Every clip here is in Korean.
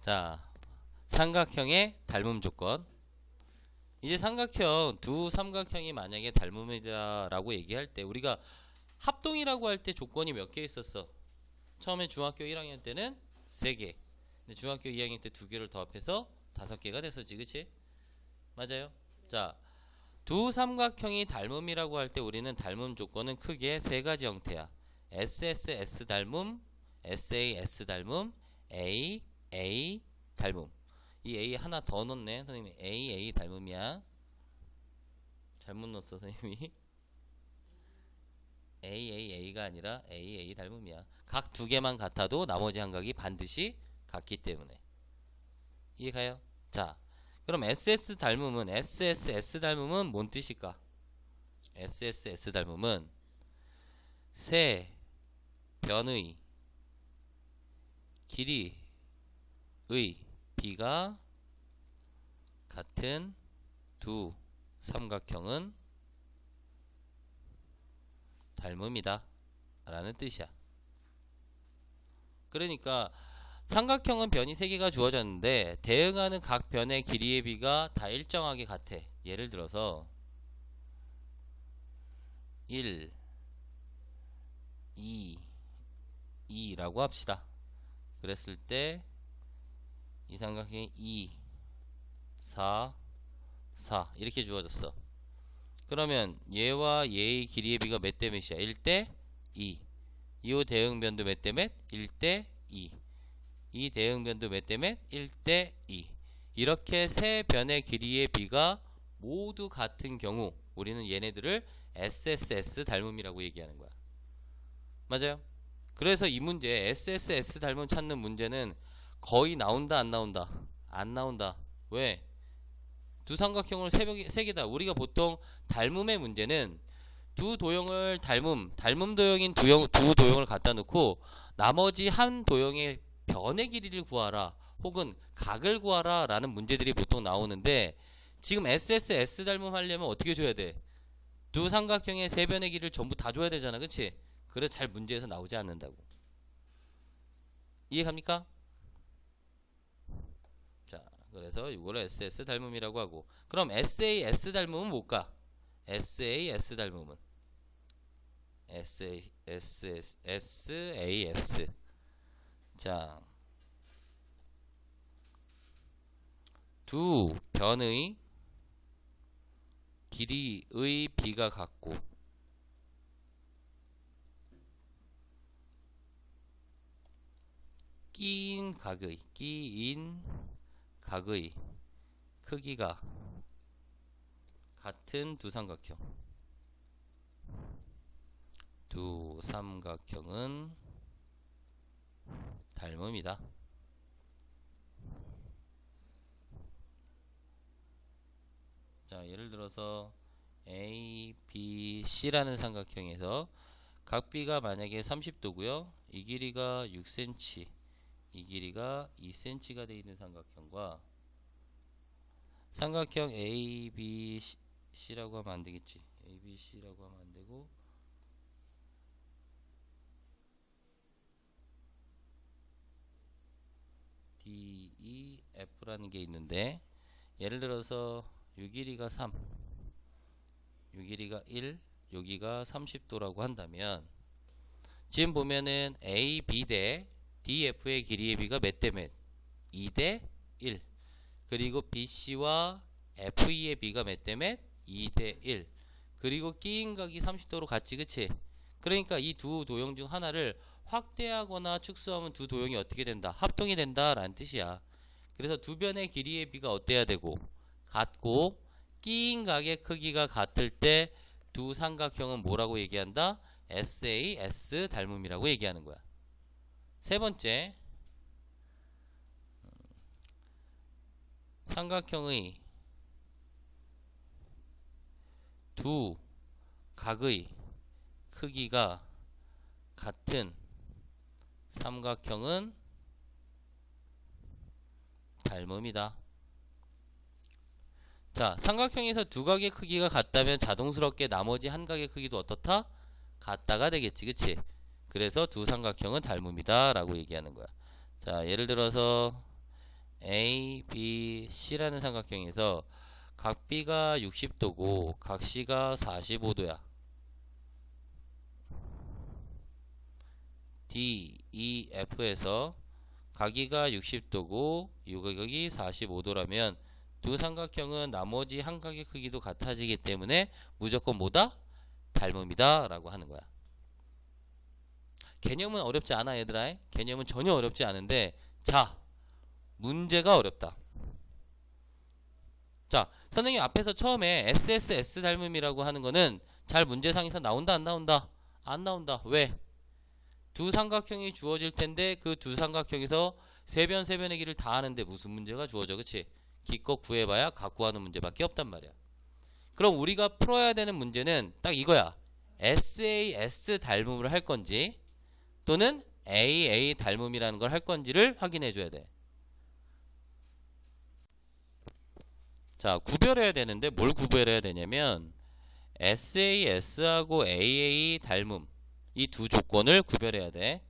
자, 삼각형의 닮음 조건. 이제 삼각형, 두 삼각형이 만약에 닮음이다라고 얘기할 때 우리가 합동이라고 할 때 조건이 몇 개 있었어? 처음에 중학교 1학년 때는 3개. 근데 중학교 2학년 때 2개를 더합해서 5개가 됐었지, 그치? 맞아요? 자, 두 삼각형이 닮음이라고 할 때 우리는 닮음 조건은 크게 3가지 형태야. SSS 닮음, SAS 닮음, AA 닮음. 이 A 하나 더 넣네. 선생님이 AA 닮음이야. 잘못 넣었어, 선생님이. AAA가 아니라 AA 닮음이야. 각 2개만 같아도 나머지 한각이 반드시 같기 때문에. 이해가요? 자, 그럼 SSS 닮음은 뭔 뜻일까? SSS 닮음은 세 변의 길이의 비가 같은 두 삼각형은 닮음이다 라는 뜻이야. 그러니까 삼각형은 변이 3개가 주어졌는데 대응하는 각 변의 길이의 비가 다 일정하게 같아. 예를 들어서 1, 2, 2라고 합시다. 그랬을 때 이 삼각형이 2, 4, 4 이렇게 주어졌어. 그러면 얘와 얘의 길이의 비가 몇 대 몇이야? 1대 2. 이 대응변도 몇 대 몇? 1대 2. 이 대응변도 몇 대 몇? 1대 2. 이렇게 세 변의 길이의 비가 모두 같은 경우 우리는 얘네들을 SSS 닮음이라고 얘기하는 거야. 맞아요? 그래서 이 문제 SSS 닮음 찾는 문제는 거의 나온다 안 나온다? 안 나온다. 왜? 두 삼각형을 3개다. 우리가 보통 닮음의 문제는 두 도형을 닮음 도형인 두 도형을 갖다 놓고 나머지 한 도형의 변의 길이를 구하라 혹은 각을 구하라 라는 문제들이 보통 나오는데 지금 SSS 닮음 하려면 어떻게 줘야 돼? 두 삼각형의 세 변의 길이를 전부 다 줘야 되잖아, 그치? 그래서 잘 문제에서 나오지 않는다고. 이해갑니까? 자, 그래서 이거를 SS 닮음이라고 하고, 그럼 SAS 닮음은 뭘까? SAS 닮음은 SAS. 자, 두 변의 길이의 비가 같고 끼인 각의 크기가 같은 두 삼각형은 닮음이다. 자, 예를 들어서 A, B, C라는 삼각형에서 각 B가 만약에 30도고요. 이 길이가 6cm, 이 길이가 2cm가 되어 있는 삼각형과 삼각형 A, B, C라고 하면 안 되겠지. A, B, C라고 하면 안 되고 D, E, F라는 게 있는데 예를 들어서 요 길이가 3, 요 길이가 1, 여기가 30도라고 한다면 지금 보면은 A, B 대 D, F의 길이의 비가 몇 대 몇? 2 대 1. 그리고 BC와 FE의 비가 몇 대 몇? 2 대 1. 그리고 끼인 각이 30도로 같지, 그치? 그러니까 이 두 도형 중 하나를 확대하거나 축소하면 두 도형이 어떻게 된다? 합동이 된다 라는 뜻이야. 그래서 두 변의 길이의 비가 어때야 되고? 같고 끼인 각의 크기가 같을 때 두 삼각형은 뭐라고 얘기한다? SAS 닮음이라고 얘기하는 거야. 세 번째, 삼각형의 두 각의 크기가 같은 삼각형은 닮음이다. 자, 삼각형에서 두 각의 크기가 같다면 자동스럽게 나머지 한 각의 크기도 어떻다? 같다가 되겠지, 그치? 그래서 두 삼각형은 닮음이다 라고 얘기하는 거야. 자, 예를 들어서 A, B, C라는 삼각형에서 각 B가 60도고 각 C가 45도야. D, E, F에서 각이가 60도고 요각이 45도라면 두 삼각형은 나머지 한 각의 크기도 같아지기 때문에 무조건 뭐다? 닮음이다 라고 하는 거야. 개념은 어렵지 않아 얘들아. 개념은 전혀 어렵지 않은데 자, 문제가 어렵다. 자, 선생님 앞에서 처음에 SSS 닮음이라고 하는 거는 잘 문제상에서 나온다 안 나온다? 안 나온다. 왜? 두 삼각형이 주어질 텐데 그 두 삼각형에서 세변 세변의 길을 다 하는데 무슨 문제가 주어져? 그치? 기껏 구해봐야 각 구하는 문제밖에 없단 말이야. 그럼 우리가 풀어야 되는 문제는 딱 이거야. SAS 닮음을 할 건지 또는 AA 닮음이라는 걸 할 건지를 확인해 줘야 돼. 자, 구별해야 되는데 뭘 구별해야 되냐면 SAS하고 AA 닮음 이 두 조건을 구별해야 돼.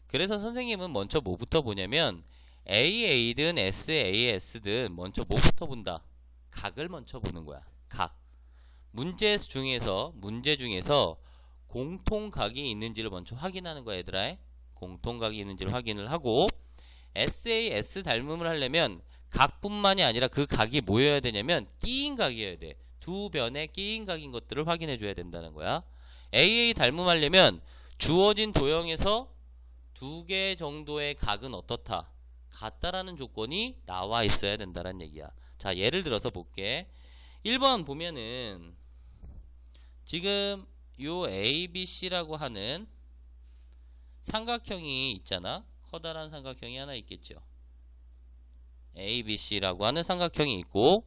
그래서 선생님은 먼저 뭐부터 보냐면 AA든 SAS든 먼저 뭐부터 본다? 각을 먼저 보는 거야. 각. 문제 중에서 공통각이 있는지를 먼저 확인하는 거야 얘들아. 공통각이 있는지를 확인을 하고 SAS 닮음을 하려면 각뿐만이 아니라 그 각이 뭐여야 되냐면 끼인 각이어야 돼. 두 변에 끼인 각인 것들을 확인해 줘야 된다는 거야. AA 닮음하려면 주어진 도형에서 두 개 정도의 각은 어떻다? 같다라는 조건이 나와 있어야 된다는 얘기야. 자, 예를 들어서 볼게. 1번 보면은 지금 요 ABC라고 하는 삼각형이 있잖아. 커다란 삼각형이 하나 있겠죠. ABC라고 하는 삼각형이 있고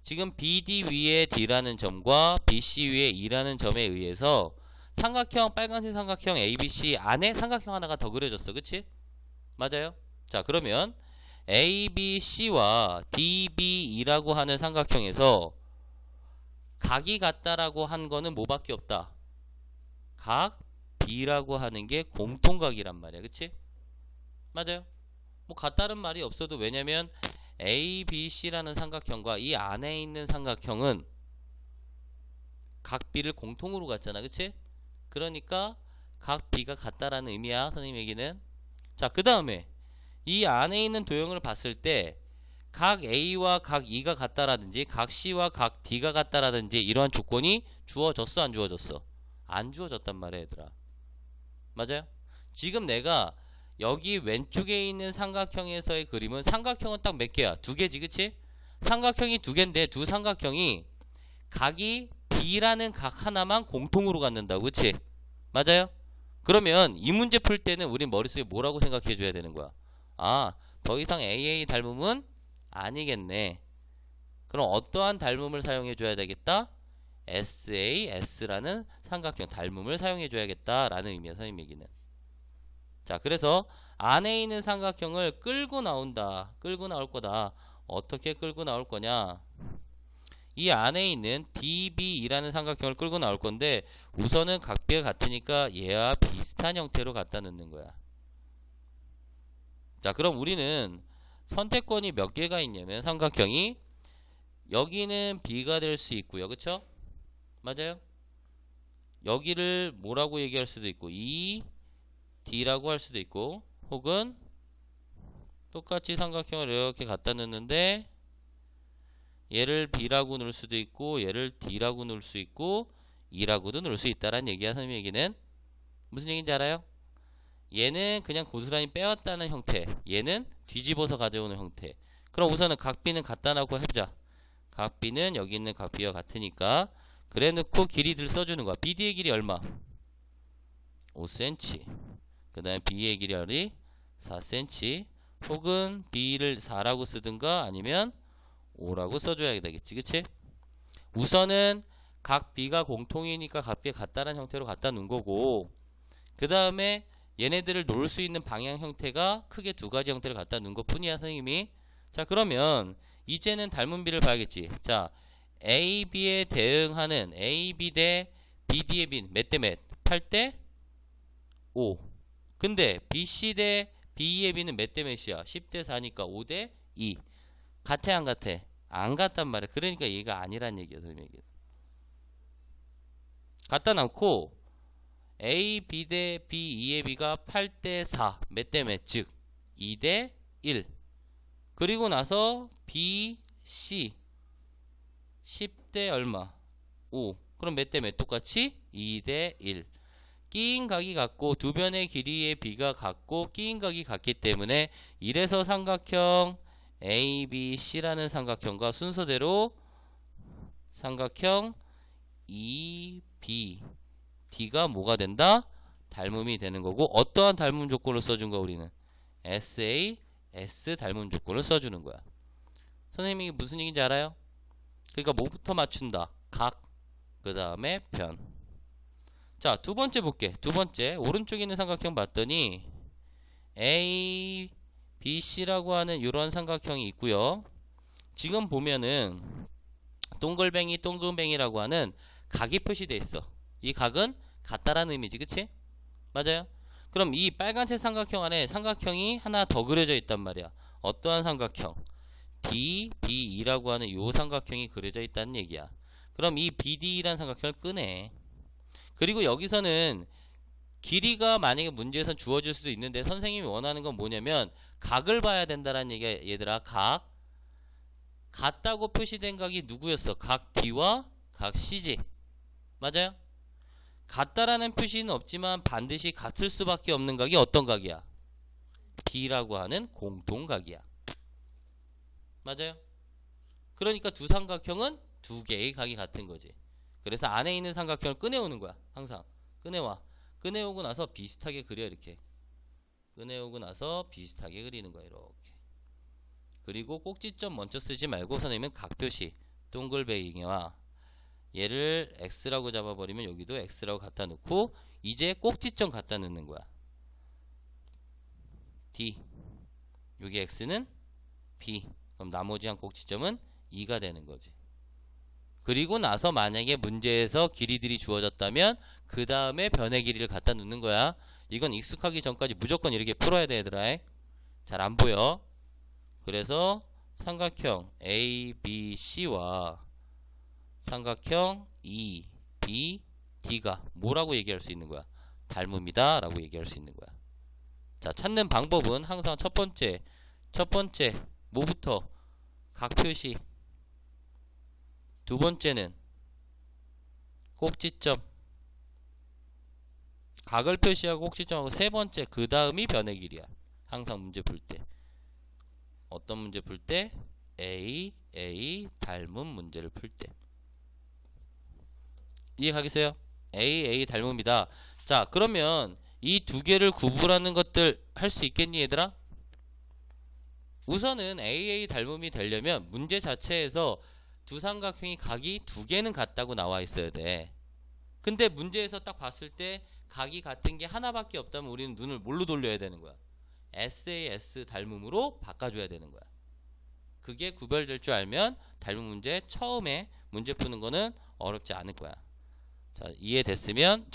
지금 BD 위에 D라는 점과 BC 위에 E라는 점에 의해서 삼각형 빨간색 삼각형 ABC 안에 삼각형 하나가 더 그려졌어. 그치? 맞아요? 자, 그러면 ABC와 DBE라고 하는 삼각형에서 각이 같다라고 한 거는 뭐밖에 없다? 각 B라고 하는 게 공통각이란 말이야. 그치? 맞아요? 뭐 같다는 말이 없어도 왜냐면 ABC라는 삼각형과 이 안에 있는 삼각형은 각 B를 공통으로 갖잖아. 그치? 그러니까 각 B가 같다라는 의미야. 선생님 얘기는. 자, 그 다음에 이 안에 있는 도형을 봤을 때 각 A와 각 E가 같다라든지 각 C와 각 D가 같다라든지 이러한 조건이 주어졌어 안 주어졌어? 안 주어졌단 말이야 얘들아. 맞아요? 지금 내가 여기 왼쪽에 있는 삼각형에서의 그림은 삼각형은 딱 몇 개야? 두 개지 그치? 삼각형이 두 개인데 두 삼각형이 각이 B라는 각 하나만 공통으로 갖는다고 그치? 맞아요? 그러면 이 문제 풀 때는 우리 머릿속에 뭐라고 생각해 줘야 되는 거야? 아, 더 이상 AA 닮음은 아니겠네. 그럼 어떠한 닮음을 사용해 줘야 되겠다? SAS라는 삼각형 닮음을 사용해 줘야겠다 라는 의미야 선생님 얘기는. 자, 그래서 안에 있는 삼각형을 끌고 나온다. 끌고 나올 거다. 어떻게 끌고 나올 거냐? 이 안에 있는 DBE라는 삼각형을 끌고 나올 건데 우선은 각비가 같으니까 얘와 비슷한 형태로 갖다 놓는 거야. 자, 그럼 우리는 선택권이 몇 개가 있냐면 삼각형이 여기는 B가 될 수 있고요. 그쵸? 맞아요? 여기를 뭐라고 얘기할 수도 있고 E, D라고 할 수도 있고 혹은 똑같이 삼각형을 이렇게 갖다 놓는데 얘를 B라고 놓을 수도 있고 얘를 D라고 놓을 수 있고 E라고도 놓을 수 있다라는 얘기야. 선생님 얘기는 무슨 얘기인지 알아요? 얘는 그냥 고스란히 빼왔다는 형태, 얘는 뒤집어서 가져오는 형태. 그럼 우선은 각 B는 갖다 놓고 해보자. 각 B는 여기 있는 각 B와 같으니까 그래 놓고 길이들 써주는 거야. BD의 길이 얼마? 5cm. 그 다음에 B의 길이 4cm. 혹은 B를 4라고 쓰든가 아니면 5라고 써줘야 되겠지. 그치? 우선은 각 B가 공통이니까 각 B가 같다는 형태로 갖다 놓은 거고 그 다음에 얘네들을 놓을 수 있는 방향 형태가 크게 두 가지 형태를 갖다 놓은 것 뿐이야 선생님이. 자, 그러면 이제는 닮은 B를 봐야겠지. 자, AB에 대응하는 AB 대 BD의 B는 몇 대 몇? 8대 5. 근데 BC 대 BE의 B는 몇 대 몇이야? 10대 4니까 5대 2. 같아 안 같아? 안 같단 말이야. 그러니까 얘가 아니란 얘기야. 선생님에게. 갖다 놓고 A, B 대 B, 2의 B가 8대 4. 몇 대 몇? 즉 2대 1. 그리고 나서 B, C 10대 얼마? 5. 그럼 몇 대 몇? 똑같이 2대 1. 끼인 각이 같고 두 변의 길이의 B가 같고 끼인 각이 같기 때문에 이래서 삼각형 ABC라는 삼각형과 순서대로 삼각형 EB D가 뭐가 된다? 닮음이 되는 거고, 어떠한 닮음 조건을 써준 거야 우리는? SAS 닮음 조건을 써주는 거야. 선생님이 무슨 얘기인지 알아요? 그러니까 뭐부터 맞춘다? 각, 그 다음에 변. 자, 두 번째 볼게. 두 번째 오른쪽에 있는 삼각형 봤더니 A, B, C라고 하는 이런 삼각형이 있고요. 지금 보면은 동글뱅이 동글뱅이라고 하는 각이 표시되어 있어. 이 각은 같다라는 의미지, 그치? 맞아요? 그럼 이 빨간색 삼각형 안에 삼각형이 하나 더 그려져 있단 말이야. 어떠한 삼각형? DBE라고 하는 이 삼각형이 그려져 있다는 얘기야. 그럼 이 BD라는 삼각형을 끄네. 그리고 여기서는 길이가 만약에 문제에서 주어질 수도 있는데 선생님이 원하는 건 뭐냐면 각을 봐야 된다라는 얘기야. 얘들아, 각 같다고 표시된 각이 누구였어? 각 D와 각 CG. 맞아요? 같다라는 표시는 없지만 반드시 같을 수밖에 없는 각이 어떤 각이야? D라고 하는 공통각이야. 맞아요? 그러니까 두 삼각형은 두 개의 각이 같은 거지. 그래서 안에 있는 삼각형을 꺼내오는 거야. 항상 꺼내와. 꺼내오고 나서 비슷하게 그려. 이렇게 꺼내오고 나서 비슷하게 그리는 거야. 이렇게. 그리고 꼭지점 먼저 쓰지 말고 선생님은 각표시 동글뱅이와 얘를 X라고 잡아버리면 여기도 X라고 갖다 놓고 이제 꼭지점 갖다 넣는 거야. D. 여기 X는 B. 그럼 나머지 한 꼭지점은 2가 되는 거지. 그리고 나서 만약에 문제에서 길이들이 주어졌다면 그 다음에 변의 길이를 갖다 놓는 거야. 이건 익숙하기 전까지 무조건 이렇게 풀어야 돼, 얘들아. 잘 안 보여. 그래서 삼각형 ABC와 삼각형 EBD가 뭐라고 얘기할 수 있는 거야? 닮음이다 라고 얘기할 수 있는 거야. 자, 찾는 방법은 항상 첫 번째 뭐부터? 각표시. 두 번째는 꼭지점. 각을 표시하고 꼭지점하고 세 번째 그 다음이 변의 길이야. 항상 문제 풀 때. 어떤 문제 풀 때? A 닮음 문제를 풀 때. 이해가겠어요? A 닮음이다. 자, 그러면 이 두 개를 구분하는 것들 할 수 있겠니, 얘들아? 우선은 A 닮음이 되려면 문제 자체에서 두 삼각형이 각이 두 개는 같다고 나와 있어야 돼. 근데 문제에서 딱 봤을 때 각이 같은 게 하나밖에 없다면 우리는 눈을 뭘로 돌려야 되는 거야? SAS 닮음으로 바꿔줘야 되는 거야. 그게 구별될 줄 알면 닮음 문제 처음에 문제 푸는 거는 어렵지 않을 거야. 자, 이해됐으면